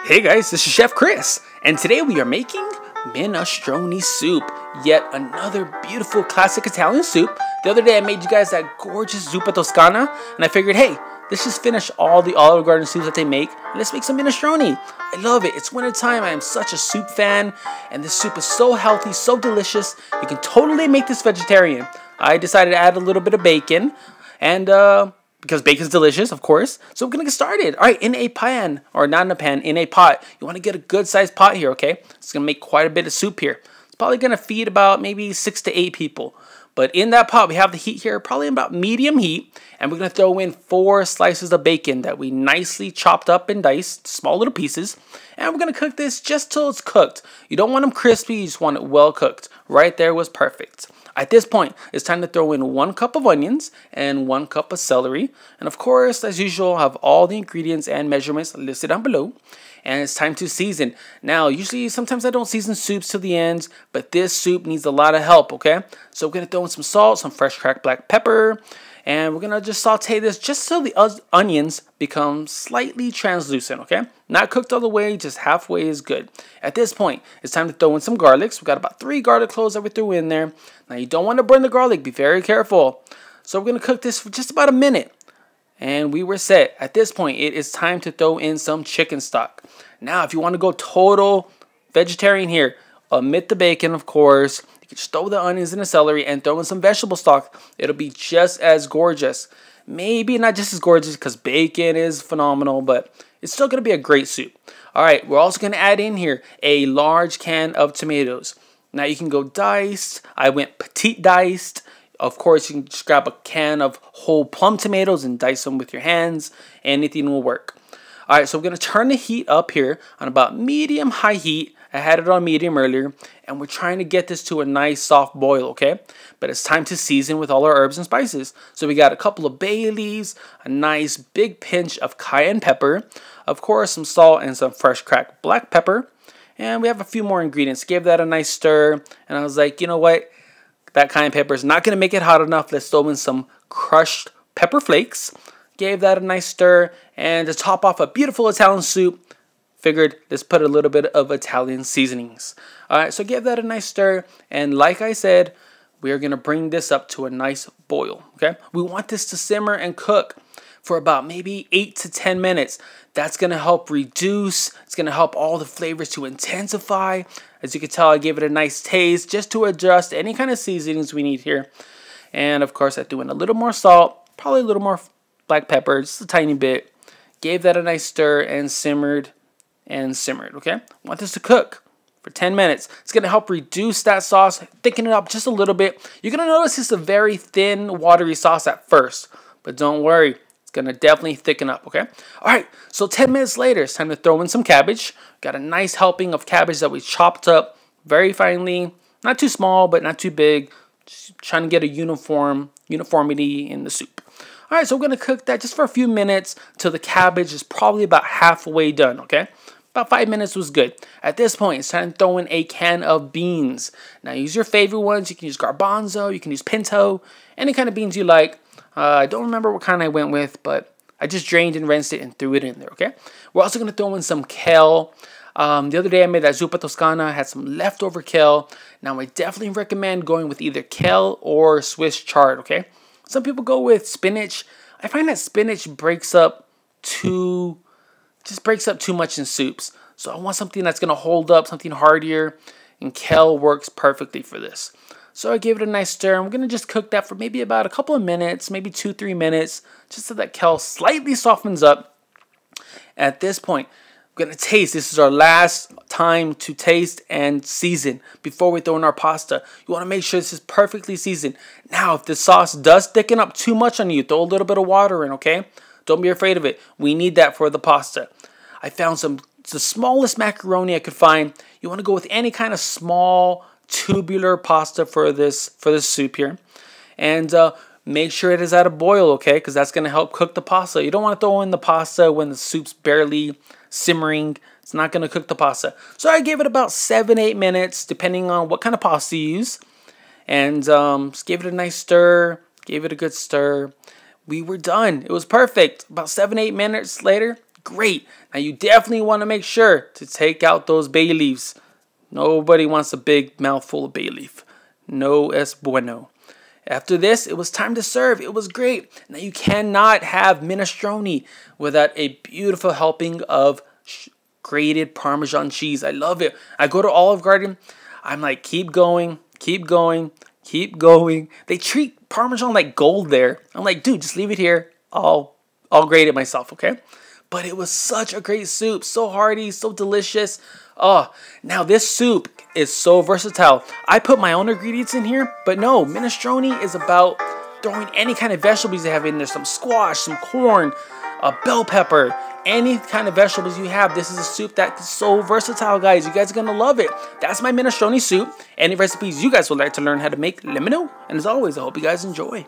Hey guys, this is Chef Chris, and today we are making Minestrone Soup, yet another beautiful classic Italian soup. The other day I made you guys that gorgeous zuppa toscana, and I figured, hey, let's just finish all the Olive Garden soups that they make, and let's make some minestrone. I love it. It's winter time. I am such a soup fan, and this soup is so healthy, so delicious. You can totally make this vegetarian. I decided to add a little bit of bacon, and because bacon's delicious, of course. So we're going to get started. All right, in a pan, or not in a pan, in a pot. You want to get a good sized pot here, okay? It's going to make quite a bit of soup here. It's probably going to feed about maybe 6 to 8 people. But in that pot, we have the heat here, probably about medium heat. And we're going to throw in 4 slices of bacon that we nicely chopped up and diced, small little pieces. And we're going to cook this just till it's cooked. You don't want them crispy, you just want it well cooked. Right there was perfect. At this point, it's time to throw in 1 cup of onions and 1 cup of celery. And of course, as usual, I have all the ingredients and measurements listed down below. And it's time to season. Now, usually, sometimes I don't season soups till the end, but this soup needs a lot of help, okay? So we're going to throw in some salt, some fresh cracked black pepper, and we're going to just saute this just so the onions become slightly translucent, okay? Not cooked all the way, just halfway is good. At this point, it's time to throw in some garlics. We got about 3 garlic cloves that we threw in there. Now, you don't want to burn the garlic. Be very careful. So we're going to cook this for just about a minute. And we were set. At this point, it is time to throw in some chicken stock. Now, if you want to go total vegetarian here, omit the bacon, of course. You can just throw the onions and the celery and throw in some vegetable stock. It'll be just as gorgeous. Maybe not just as gorgeous because bacon is phenomenal, but it's still going to be a great soup. All right, we're also going to add in here a large can of tomatoes. Now, you can go diced. I went petite diced. Of course, you can just grab a can of whole plum tomatoes and dice them with your hands. Anything will work. All right, so we're going to turn the heat up here on about medium-high heat. I had it on medium earlier, and we're trying to get this to a nice soft boil, okay? But it's time to season with all our herbs and spices. So we got a couple of bay leaves, a nice big pinch of cayenne pepper, of course, some salt and some fresh cracked black pepper. And we have a few more ingredients. Gave that a nice stir, and I was like, you know what? That cayenne pepper is not going to make it hot enough. Let's throw in some crushed pepper flakes. Gave that a nice stir, and to top off a beautiful Italian soup, figured let's put a little bit of Italian seasonings. All right, so give that a nice stir, and like I said, we're going to bring this up to a nice boil, okay? We want this to simmer and cook for about maybe 8 to 10 minutes. That's going to help reduce, it's going to help all the flavors to intensify. As you can tell, I gave it a nice taste just to adjust any kind of seasonings we need here. And of course, I threw in a little more salt, probably a little more black pepper, just a tiny bit. Gave that a nice stir and simmered, okay? Want this to cook for 10 minutes. It's going to help reduce that sauce, thicken it up just a little bit. You're going to notice it's a very thin, watery sauce at first, but don't worry. It's going to definitely thicken up, okay? All right, so 10 minutes later, it's time to throw in some cabbage. Got a nice helping of cabbage that we chopped up very finely. Not too small, but not too big. Just trying to get a uniformity in the soup. All right, so we're going to cook that just for a few minutes till the cabbage is probably about halfway done, okay? About 5 minutes was good. At this point, it's time to throw in a can of beans. Now, use your favorite ones. You can use garbanzo, you can use pinto, any kind of beans you like. I don't remember what kind I went with, but I just drained and rinsed it and threw it in there, okay? We're also going to throw in some kale. The other day I made that zuppa toscana. I had some leftover kale. Now, I definitely recommend going with either kale or Swiss chard, okay? Some people go with spinach. I find that spinach breaks up too much in soups. So I want something that's going to hold up, something heartier, and kale works perfectly for this. So I gave it a nice stir, and we're going to just cook that for maybe about a couple of minutes, maybe 2-3 minutes, just so that kale slightly softens up. At this point, we're going to taste. This is our last time to taste and season before we throw in our pasta. You want to make sure this is perfectly seasoned. Now, if the sauce does thicken up too much on you, throw a little bit of water in, okay? Don't be afraid of it. We need that for the pasta. I found the smallest macaroni I could find. You want to go with any kind of small tubular pasta for this soup here, and make sure it is at a boil, okay? Because that's going to help cook the pasta. You don't want to throw in the pasta when the soup's barely simmering. It's not going to cook the pasta. So I gave it about 7-8 minutes, depending on what kind of pasta you use, and just gave it a nice stir. Gave it a good stir. We were done. It was perfect. About 7-8 minutes later, great. Now you definitely want to make sure to take out those bay leaves. Nobody wants a big mouthful of bay leaf. No es bueno. After this, it was time to serve. It was great. Now you cannot have minestrone without a beautiful helping of grated Parmesan cheese. I love it. I go to Olive Garden. I'm like, keep going, keep going, keep going. They treat Parmesan like gold there. I'm like, dude, just leave it here. I'll grate it myself, okay? But it was such a great soup. So hearty, so delicious. Oh, now this soup is so versatile. I put my own ingredients in here, but no, minestrone is about throwing any kind of vegetables you have in there. Some squash, some corn, a bell pepper, any kind of vegetables you have. This is a soup that's so versatile, guys. You guys are gonna love it. That's my minestrone soup. Any recipes you guys would like to learn how to make, let me know. And as always, I hope you guys enjoy.